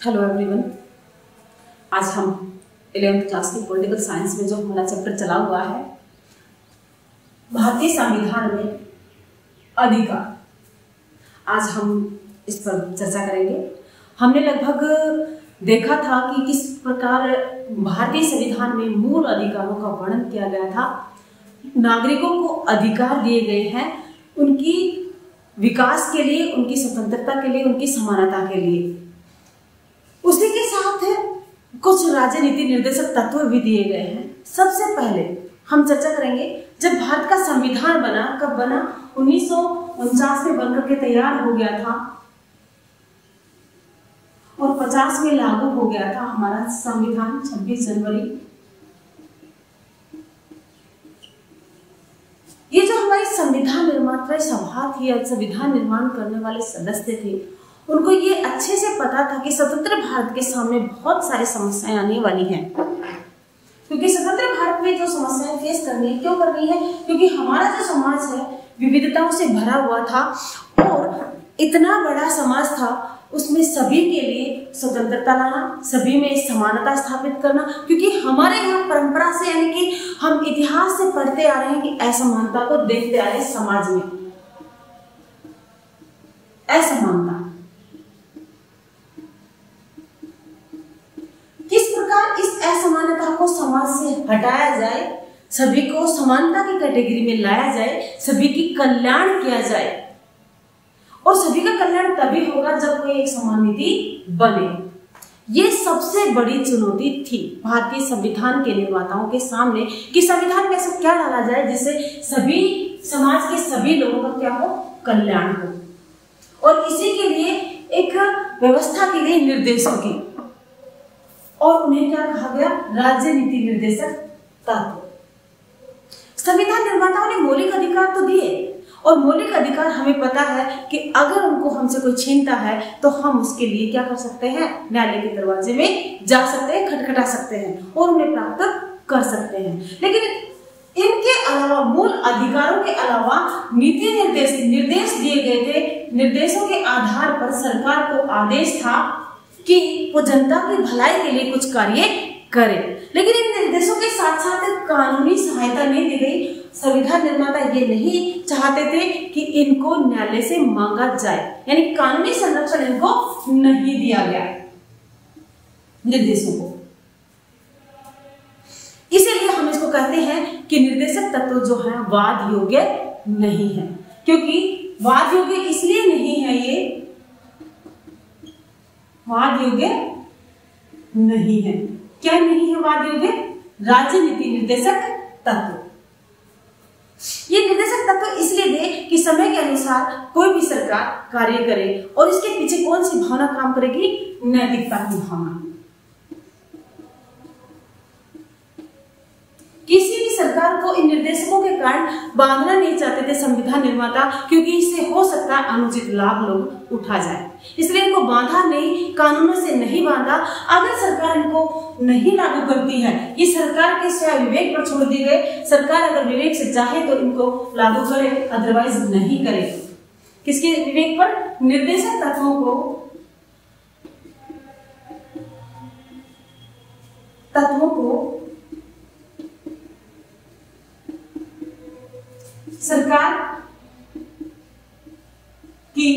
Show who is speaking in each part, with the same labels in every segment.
Speaker 1: Hello everyone. आज हम 11th class की पॉलिटिकल साइंस में जो हमारा चैप्टर चला हुआ है भारतीय संविधान में अधिकार, आज हम इस पर चर्चा करेंगे। हमने लगभग देखा था कि किस प्रकार भारतीय संविधान में मूल अधिकारों का वर्णन किया गया था। नागरिकों को अधिकार दिए गए हैं उनकी विकास के लिए, उनकी स्वतंत्रता के लिए, उनकी समानता के लिए। उसी के साथ कुछ राजनीति निर्देशक तत्व भी दिए गए हैं। सबसे पहले हम चर्चा करेंगे जब भारत का संविधान बना, कब बना? 1949 में बनकर के तैयार हो गया था और 50 में लागू हो गया था हमारा संविधान 26 जनवरी। ये जो हमारी संविधान निर्माता सभा थी, संविधान निर्माण करने वाले सदस्य थे, उनको ये अच्छे से पता था कि स्वतंत्र भारत के सामने बहुत सारी समस्याएं आने वाली हैं। क्योंकि स्वतंत्र भारत में जो समस्याएं फेस करनी है, क्यों करनी है? क्योंकि हमारा जो समाज है विविधताओं से भरा हुआ था और इतना बड़ा समाज था, उसमें सभी के लिए स्वतंत्रता लाना, सभी में समानता स्थापित करना। क्योंकि हमारे यहाँ परंपरा से, यानी कि हम इतिहास से पढ़ते आ रहे हैं कि असमानता को देखते आ रहे हैं समाज में। असमानता किस प्रकार इस असमानता को समाज से हटाया जाए, सभी को समानता की कैटेगरी में लाया जाए, सभी की कल्याण किया जाए। और सभी का कल्याण तभी होगा जब कोई एक समान नीति बने। ये सबसे बड़ी चुनौती थी भारतीय संविधान के निर्माताओं के सामने कि संविधान में ऐसा क्या डाला जाए जिससे सभी समाज के सभी लोगों का क्या हो, कल्याण हो। और इसी के लिए एक व्यवस्था की गई निर्देशों की, और उन्हें क्या कहा गया? राज्य नीति निर्देशक तत्व। संविधान निर्माताओं ने मौलिक अधिकार तो दिए, और मौलिक अधिकार हमें पता है कि अगर उनको हमसे कोई छीनता है तो हम उसके लिए क्या कर सकते हैं? न्यायालय के दरवाजे में जा सकते हैं, खटखटा सकते हैं और उन्हें प्राप्त कर सकते हैं। लेकिन इनके अलावा, मूल अधिकारों के अलावा नीति निर्देश दिए गए थे। निर्देशों के आधार पर सरकार को आदेश था कि वो जनता की भलाई के लिए कुछ कार्य करे। लेकिन इन निर्देशों के साथ साथ कानूनी सहायता नहीं दी गई। संविधान निर्माता ये नहीं चाहते थे कि इनको न्यायालय से मांगा जाए, यानी कानूनी संरक्षण इनको नहीं दिया गया निर्देशों को। इसीलिए हम इसको कहते हैं कि निर्देशक तत्व जो है वाद योग्य नहीं है। क्योंकि वाद योग्य इसलिए नहीं है, ये वाद योग्य नहीं है। क्या नहीं है वाद योग्य? राजनीति निर्देशक तत्व। ये निर्देशक तत्व इसलिए दे कि समय के अनुसार कोई भी सरकार कार्य करे, और इसके पीछे कौन सी भावना काम करेगी? नैतिकता की भावना। किसी भी सरकार को इन निर्देशकों के कारण बांधना नहीं चाहते थे संविधान निर्माता, क्योंकि इससे हो सकता है अनुचित लाभ लोग उठा जाए। इसलिए इनको बांधा नहीं, कानूनों से नहीं बांधा। अगर सरकार इनको नहीं लागू करती है, ये सरकार के स्वयं विवेक पर छोड़ दी गए। सरकार अगर विवेक से चाहे तो इनको लागू करे, अदरवाइज नहीं करे। किसके विवेक पर? निर्देशक तत्वों को सरकार की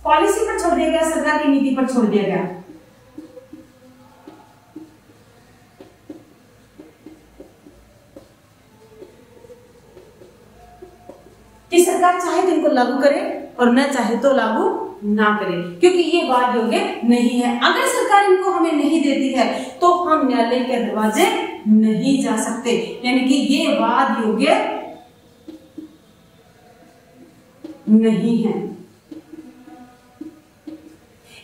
Speaker 1: पॉलिसी पर छोड़ दिया गया, सरकार की नीति पर छोड़ दिया गया। कि सरकार चाहे तो इनको लागू करे और न चाहे तो लागू ना करे, क्योंकि ये वाद योग्य नहीं है। अगर सरकार इनको हमें नहीं देती है तो हम न्यायालय के दरवाजे नहीं जा सकते, यानी कि ये वाद योग्य नहीं है।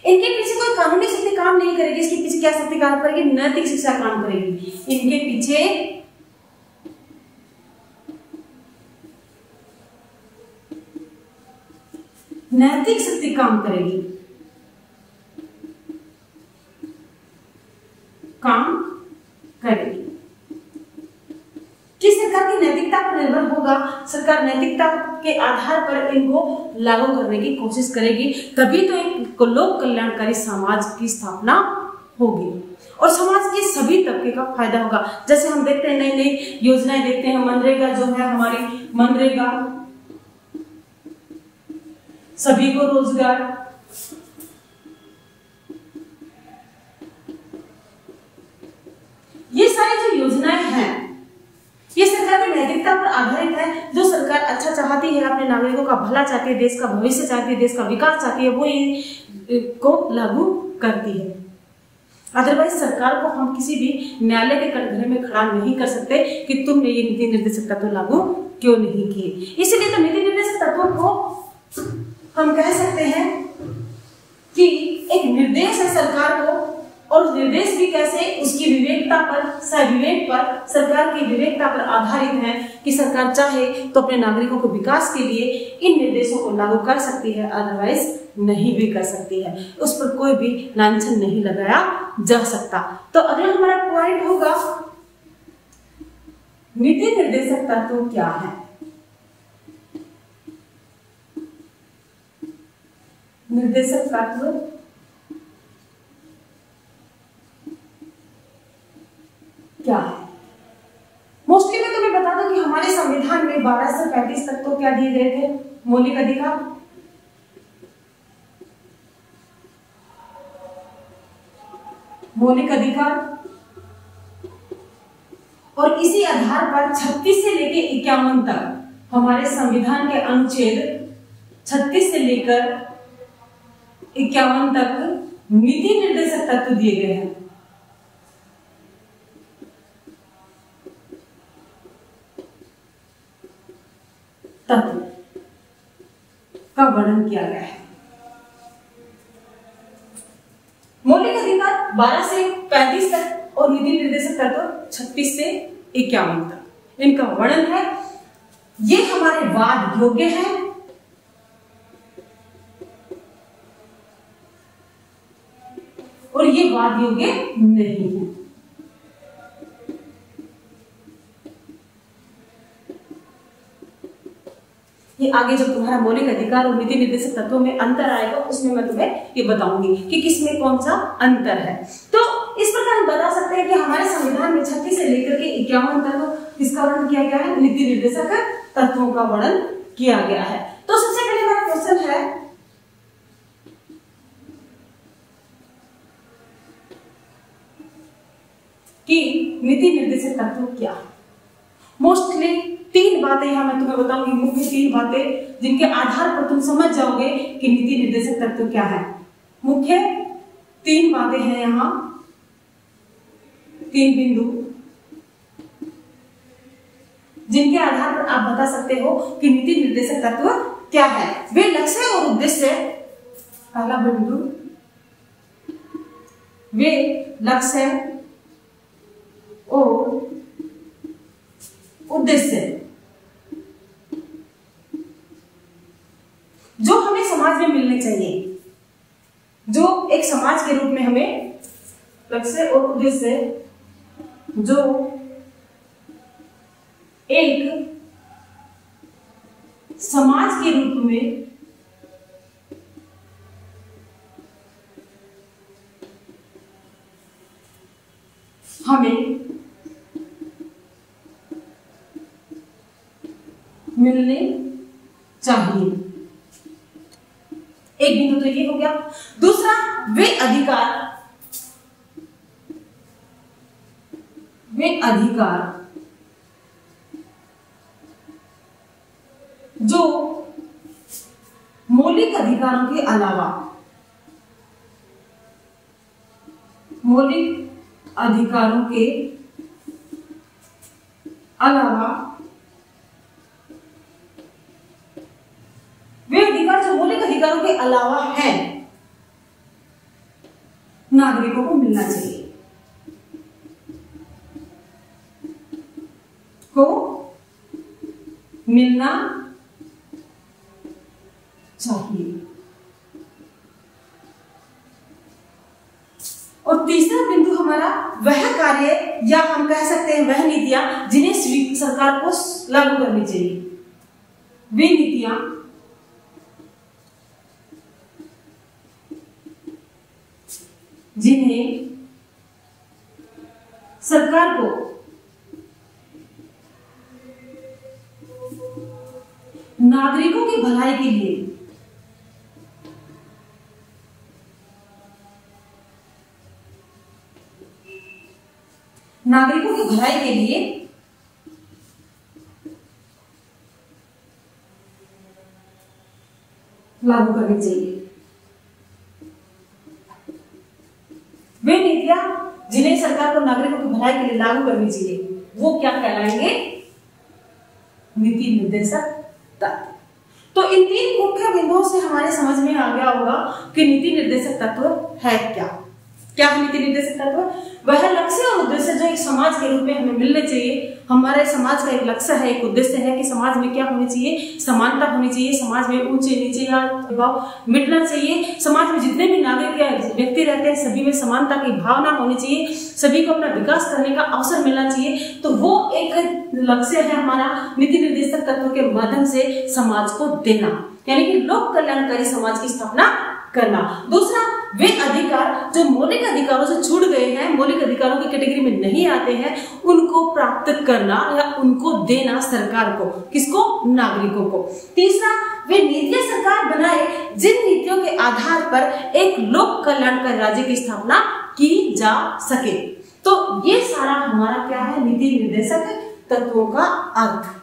Speaker 1: इनके पीछे कोई कानूनी शक्ति काम नहीं करेगी। इसके पीछे क्या शक्ति काम करेगी? नैतिक शिक्षा काम करेगी। इनके पीछे नैतिक शक्ति काम करेगी, काम करेगी। किस सरकार की नैतिकता पर निर्भर होगा। सरकार नैतिकता के आधार पर इनको लागू करने की कोशिश करेगी, तभी तो एक को लोक कल्याणकारी समाज की स्थापना होगी और समाज के सभी तबके का फायदा होगा। जैसे हम देखते हैं नई नई योजनाएं देखते हैं, मनरेगा जो है हमारी, मनरेगा सभी को रोजगार, ये सारी जो योजनाएं हैं ये सरकार की नैतिकता पर आधारित है। जो सरकार अच्छा चाहती है, अपने नागरिकों का भला चाहती है, देश का भविष्य चाहती है, देश का विकास चाहती है, वो इनको लागू करती है। अदरवाइज सरकार को हम किसी भी न्यायालय के कटघरे में खड़ा नहीं कर सकते कि तुमने ये नीति निर्देशक तत्व लागू क्यों नहीं किए। इसलिए तो नीति निर्देशक तत्वों को हम कह सकते हैं कि एक निर्देश है सरकार को, और निर्देश भी कैसे, उसकी विवेकता पर, सविवेक पर, सरकार की विवेकता पर आधारित है कि सरकार चाहे तो अपने नागरिकों के विकास के लिए इन निर्देशों को लागू कर सकती है, अदरवाइज नहीं भी कर सकती है। उस पर कोई भी लांछन नहीं लगाया जा सकता। तो अगला हमारा पॉइंट होगा नीति निर्देशक तत्व क्या है। निर्देशक तत्व क्या है? मोस्टली मैं तुम्हें बता दूं कि हमारे संविधान में 12 से 35 तक तो क्या दिए गए थे? मौलिक अधिकार, मौलिक अधिकार, और इसी आधार पर 36 से लेकर 51 तक हमारे संविधान के अनुच्छेद 36 से लेकर 51 तक नीति निर्देशक तत्व दिए गए हैं। तत्व का वर्णन किया गया है। मौलिक अधिकार 12 से 35 तक और नीति निर्देशक तत्व 36 से 51 तक, इनका वर्णन है। ये हमारे वाद योग्य है और ये वाद योग्य नहीं है। ये आगे जब तुम्हारा मौलिक अधिकार और नीति निर्देशक तत्वों में अंतर आएगा उसमें मैं तुम्हें ये बताऊंगी कि किसमें कौन सा अंतर है। तो इस प्रकार हम बता सकते हैं कि हमारे संविधान में 36 से लेकर के 51 तक किसका वर्णन किया गया है? नीति निर्देशक तत्वों का वर्णन किया गया है। तो सबसे पहले हमारा क्वेश्चन है कि नीति निर्देशक तत्व क्या है। मोस्टली 3 बातें यहां मैं तुम्हें बताऊंगी, मुख्य 3 बातें जिनके आधार पर तुम समझ जाओगे कि नीति निर्देशक तत्व क्या है। मुख्य 3 बातें हैं यहां, 3 बिंदु जिनके आधार पर आप बता सकते हो कि नीति निर्देशक तत्व क्या है। वे लक्ष्य और उद्देश्य, पहला बिंदु, वे लक्ष्य और उद्देश्य जो हमें समाज में मिलने चाहिए, जो एक समाज के रूप में हमें लक्ष्य और उद्देश्य जो एक समाज के रूप में हमें मिलने चाहिए। एक बिंदु तो ये हो गया। दूसरा, वे अधिकार जो मौलिक अधिकारों के अलावा, मौलिक अधिकारों के अलावा, वे अधिकार जो मौलिक अधिकारों के अलावा है, नागरिकों को मिलना चाहिए, को मिलना चाहिए। और तीसरा बिंदु हमारा वह कार्य या हम कह सकते हैं वह नीतियां जिन्हें सरकार को लागू करनी चाहिए। वे नीतियां जिन्हें सरकार को नागरिकों की भलाई के लिए लागू करनी चाहिए। वे नीतियां जिन्हें सरकार को नागरिकों की भलाई के लिए लागू करनी चाहिए वो क्या कहलाएंगे? नीति निर्देशक तत्व। तो इन तीन मुख्य बिंदुओं से हमारे समझ में आ गया होगा कि नीति निर्देशक तत्व है क्या। क्या है नीति निर्देशक तत्व? वह लक्ष्य और उद्देश्य जो एक समाज के रूप में हमें मिलने चाहिए। हमारे समाज का एक लक्ष्य है, एक उद्देश्य है कि समाज में क्या होनी चाहिए? समानता होनी चाहिए। समाज में ऊंचे नीचे या भेदभाव मिटना चाहिए। समाज में जितने भी नागरिक या व्यक्ति रहते हैं सभी में समानता की भावना होनी चाहिए। सभी को अपना विकास करने का अवसर मिलना चाहिए। तो वो एक लक्ष्य है हमारा नीति निर्देशक तत्व के माध्यम से समाज को देना, यानी कि लोक कल्याणकारी समाज की स्थापना करना। दूसरा, वे अधिकार जो मौलिक अधिकारों से छूट गए हैं, मौलिक अधिकारों की कैटेगरी में नहीं आते हैं, उनको प्राप्त करना या उनको देना सरकार को। किसको? नागरिकों को। तीसरा, वे नीतियां सरकार बनाए जिन नीतियों के आधार पर एक लोक कल्याणकारी राज्य की स्थापना की जा सके। तो ये सारा हमारा क्या है? नीति निर्देशक तत्वों का अर्थ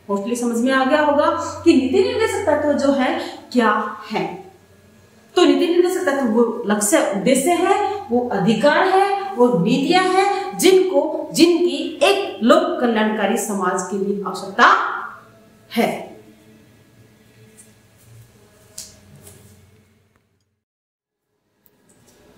Speaker 1: मोस्टली समझ में आ गया होगा कि नीति निर्देशक तत्व जो है क्या है। तो नीति निर्देशक तत्व वो लक्ष्य उद्देश्य है, वो अधिकार है, वो नीतियां हैं जिनकी एक लोक कल्याणकारी समाज के लिए आवश्यकता है।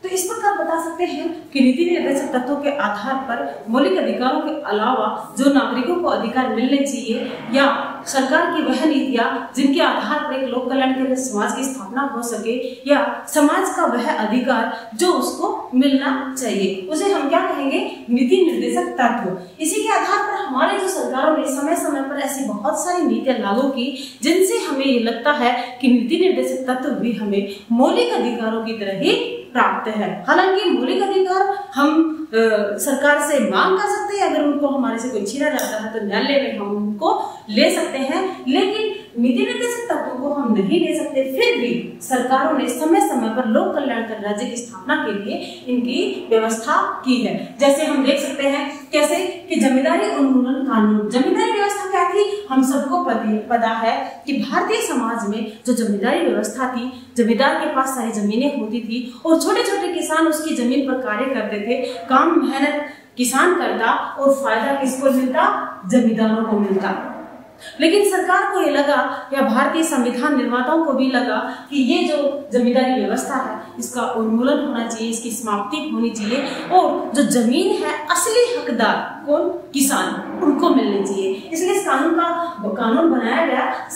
Speaker 1: तो इस प्रकार बता सकते हैं कि नीति निर्देशक तत्वों के आधार पर मौलिक अधिकारों के अलावा जो नागरिकों को अधिकार मिलने चाहिए या सरकार की वह नीतियां जिनके आधार पर एक लोक कल्याणकारी समाज की स्थापना हो सके या समाज का वह अधिकार जो उसको मिलना चाहिए, उसे हम क्या कहेंगे? नीति निर्देशक तत्व। इसी के आधार पर हमारे जो सरकारों ने समय समय पर ऐसी बहुत सारी नीतियां लागू की जिनसे हमें ये लगता है कि नीति निर्देशक तत्व भी हमें मौलिक अधिकारों की तरह ही प्राप्त है। हालांकि मौलिक अधिकार हम सरकार से मांग कर सकते हैं, अगर उनको हमारे से कोई छीना जाता है तो न्यायालय में हम उनको ले सकते हैं, लेकिन नीति निर्देशक तत्वों को हम नहीं ले सकते। फिर भी सरकारों ने समय समय पर लोक कल्याणकारी राज्य की स्थापना के लिए इनकी व्यवस्था की है। जैसे हम देख सकते हैं कैसे कि जमींदारी उन्मूलन कानून। जमींदारी व्यवस्था क्या थी? हम सबको पता है कि भारतीय समाज में जो जमींदारी व्यवस्था थी, जमींदार के पास सारी जमीनें होती थी और छोटे छोटे किसान उसकी जमीन पर कार्य करते थे। काम मेहनत किसान करता और फायदा किसको मिलता? जमींदारों को मिलता। लेकिन सरकार को ये लगा या भारतीय संविधान निर्माताओं को भी लगा कि ये जो जमींदारी व्यवस्था है इसका उन्मूलन होना चाहिए, इसकी समाप्ति होनी चाहिए और जो जमीन है असली हकदार कौन? किसान, उनको मिलनी चाहिए। इसलिए इस कानून बनाया गया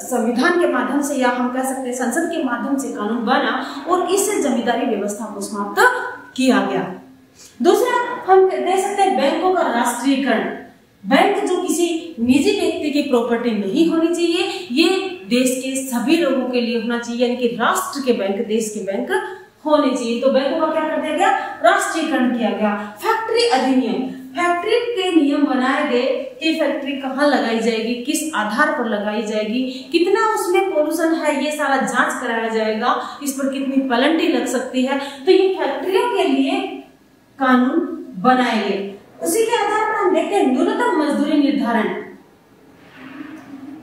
Speaker 1: संविधान के माध्यम से, या हम कह सकते हैं संसद के माध्यम से कानून बना और इस जमींदारी व्यवस्था को समाप्त किया गया। दूसरा, हम देख सकते हैं बैंकों का राष्ट्रीयकरण। बैंक जो किसी निजी व्यक्ति की प्रॉपर्टी नहीं होनी चाहिए, ये देश के सभी लोगों के लिए होना चाहिए, यानी कि राष्ट्र के बैंक, देश के बैंक होने चाहिए। तो बैंकों का क्या कर दिया गया? राष्ट्रीयकरण किया गया। फैक्ट्री अधिनियम, फैक्ट्री के नियम बनाए गए कि फैक्ट्री कहाँ लगाई जाएगी, किस आधार पर लगाई जाएगी, कितना उसमें पोल्यूशन है, ये सारा जांच कराया जाएगा, इस पर कितनी पेनल्टी लग सकती है। तो ये फैक्ट्रियों के लिए कानून बनाए गए। उसी के आधार पर हम देखते हैं न्यूनतम मजदूरी निर्धारण।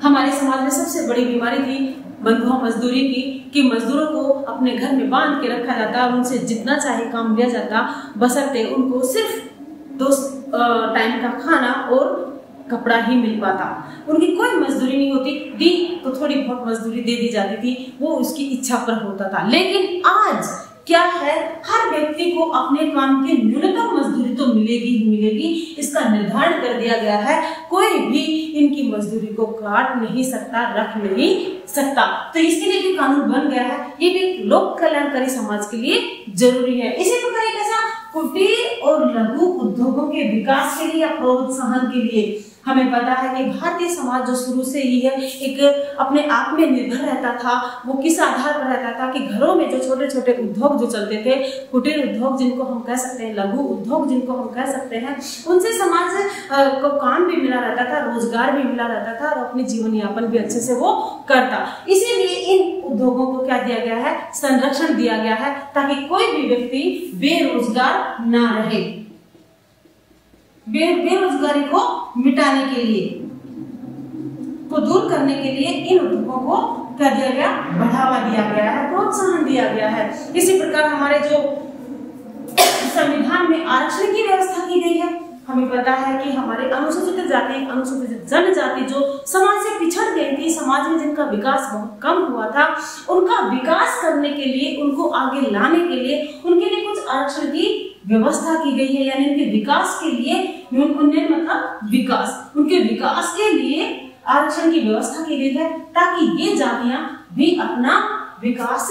Speaker 1: हमारे समाज में सबसे बड़ी बीमारी थी बंधुआ मजदूरी की, कि मजदूरों को अपने घर में बांध के रखा जाता, उनसे जितना चाहे काम लिया जाता, बशर्ते उनको सिर्फ 2 टाइम का खाना और कपड़ा ही मिल पाता। उनकी कोई मजदूरी नहीं होती, दी तो थोड़ी बहुत मजदूरी दे दी जाती थी, वो उसकी इच्छा पर होता था। लेकिन आज क्या है? हर व्यक्ति को अपने काम की न्यूनतम मजदूरी तो मिलेगी ही मिलेगी, इसका निर्धारण कर दिया गया है। कोई भी इनकी मजदूरी को काट नहीं सकता, रख नहीं सकता। तो इसके लिए भी कानून बन गया है। ये भी लोक कल्याणकारी समाज के लिए जरूरी है। इसी प्रकार एक ऐसा कुटीर और लघु उद्योगों के विकास के लिए या प्रोत्साहन के लिए हमें पता है कि भारतीय समाज जो शुरू से ही है एक अपने आप में निर्भर रहता था। वो किस आधार पर रहता था कि घरों में जो छोटे छोटे उद्योग जो चलते थे, कुटीर उद्योग जिनको हम कह सकते हैं, लघु उद्योग जिनको हम कह सकते हैं, उनसे समाज को काम भी मिला रहता था, रोजगार भी मिला रहता था और अपने जीवन यापन भी अच्छे से वो करता। इसीलिए इन उद्योगों को क्या दिया गया है, संरक्षण दिया गया है, ताकि कोई भी व्यक्ति बेरोजगार ना रहे। बेरोजगारी को मिटाने के लिए, को दूर करने के लिए इन उद्योगों को क्या दिया गया, बढ़ावा दिया गया है, प्रोत्साहन दिया गया है। इसी प्रकार हमारे जो संविधान में आरक्षण की व्यवस्था की गई है, हमें पता है कि हमारे अनुसूचित जाति, अनुसूचित जनजाति जो समाज से पिछड़ गई थी, समाज में जिनका विकास बहुत कम हुआ था, उनका विकास करने के लिए, उनको आगे लाने के लिए उनके लिए कुछ आरक्षण की व्यवस्था की गई है। यानी उनके विकास के लिए, उन्हें मतलब विकास, उनके विकास के लिए आरक्षण की व्यवस्था की गई है, ताकि ये जातियां भी अपना विकास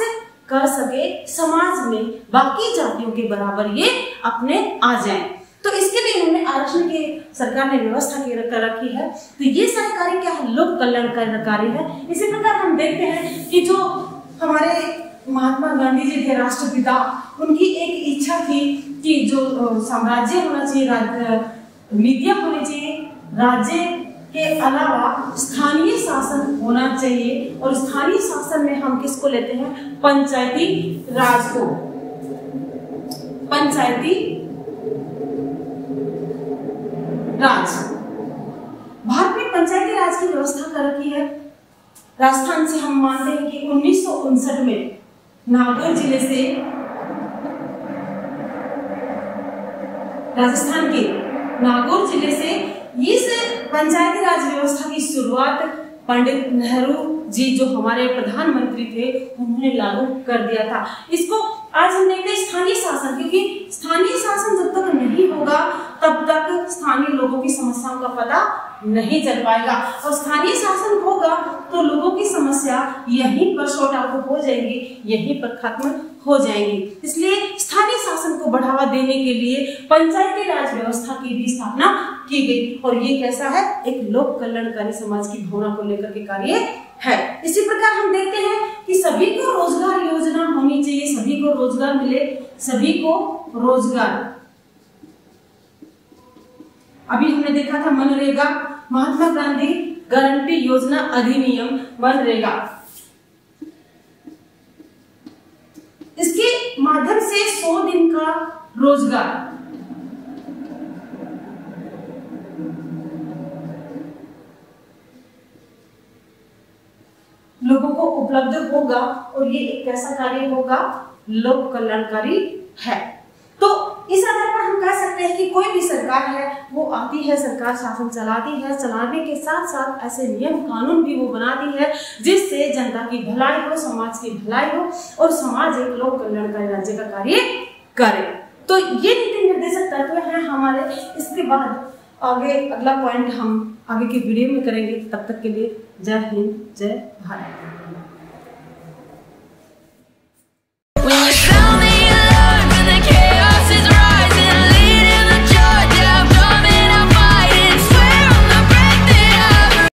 Speaker 1: कर सके, समाज में बाकी जातियों के बराबर ये अपने आ जाएं। तो इसके लिए उन्होंने आरक्षण की सरकार ने व्यवस्था कर रखी है। तो ये सारे कार्य क्या है, लोक कल्याणकारी कार्य है। इसी प्रकार हम देखते हैं कि जो हमारे महात्मा गांधी जी थे, राष्ट्रपिता, उनकी एक इच्छा थी कि जो साम्राज्य होना चाहिए, नीतियां होनी चाहिए, राज्य के अलावा स्थानीय शासन होना चाहिए। और स्थानीय शासन में हम किसको लेते हैं, पंचायती राज को। पंचायती राज, भारत में पंचायती राज की व्यवस्था कर रखी है। राजस्थान से हम मानते हैं कि 1959 में नागौर जिले से, राजस्थान के नागौर जिले से इस पंचायती राज व्यवस्था की शुरुआत पंडित नेहरू जी जो हमारे प्रधानमंत्री थे, उन्होंने लागू कर दिया था। इसको आज हम देखते हैं स्थानीय शासन, क्योंकि स्थानीय शासन जब तक नहीं होगा तब तक स्थानीय लोगों की समस्याओं का पता नहीं चल पाएगा, और स्थानीय शासन होगा तो लोगों की समस्या यहीं पर शॉर्ट आउट हो जाएंगी, यहीं पर खत्म हो जाएंगी। इसलिए स्थानीय शासन को बढ़ावा देने के लिए पंचायती राज व्यवस्था की भी स्थापना की गई, और ये कैसा है, एक लोक कल्याणकारी समाज की भावना को लेकर के कार्य है। इसी प्रकार हम देखते हैं कि सभी को रोजगार योजना होनी चाहिए, सभी को रोजगार मिले, सभी को रोजगार। अभी हमने देखा था मनरेगा, महात्मा गांधी गारंटी योजना अधिनियम, मनरेगा, इसके माध्यम से 100 दिन का रोजगार लोगों को उपलब्ध होगा, और ये एक कैसा कार्य होगा, लोक कल्याणकारी है। तो इस आधार पर हम कह सकते हैं कि कोई भी सरकार है वो आती है, सरकार शासन चलाती है, चलाने के साथ साथ ऐसे नियम कानून भी वो बनाती है जिससे जनता की भलाई हो, समाज की भलाई हो, और समाज एक लोक कल्याणकारी राज्य का कार्य करे। तो ये नीति निर्देशक तत्व है हमारे। इसके बाद आगे अगला पॉइंट हम आगे के वीडियो में करेंगे। तब तक के लिए जय हिंद, जय भारत।